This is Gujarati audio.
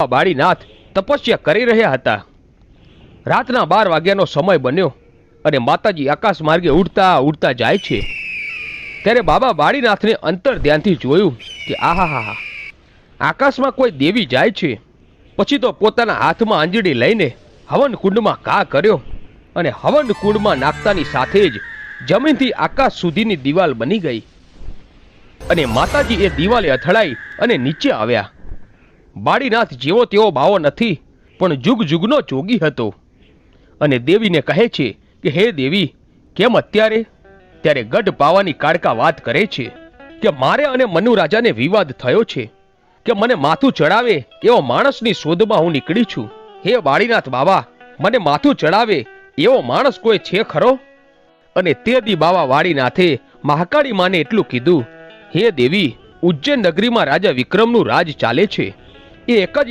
બાળીનાથ તપસ્યા કરી રહ્યા હતા। રાતના 12 વાગ્યાનો સમય બન્યો અને માતાજી આકાશ માર્ગે ઉડતા ઉડતા જાય છે। ત્યારે બાબા બાળીનાથને અંતર ધ્યાનથી જોયું કે આહાહા, આકાશમાં કોઈ દેવી જાય છે। પછી તો પોતાના હાથમાં આંજળી લઈને હવન કુંડમાં ઘા કર્યો અને હવન કુંડમાં નાખતાની સાથે જ જમીનથી આકાશ સુધીની દિવાલ બની ગઈ અને માતાજી એ દિવાલે અથડાઈ અને નીચે આવ્યા। બાળીનાથ જેવો તેવો બાવો નથી, પણ જુગ જુગનો જોગી હતો અને દેવીને કહે છે કે હે દેવી, કેમ અત્યારે? ત્યારે ગઢ પાવાની કાળકા વાત કરે છે કે મારે અને મનુ રાજાને વિવાદ થયો છે કે મને માથું ચડાવે એવો માણસની શોધમાં હું નીકળી છું। હે બાળીનાથ બાબા, મને માથું ચડાવે એવો માણસ કોઈ છે ખરો? અને તે દી બાબા બાળીનાથે મહાકાળી માને એટલું કીધું, હે દેવી, ઉજ્જૈન નગરીમાં રાજા વિક્રમનું રાજ ચાલે છે। એ એક જ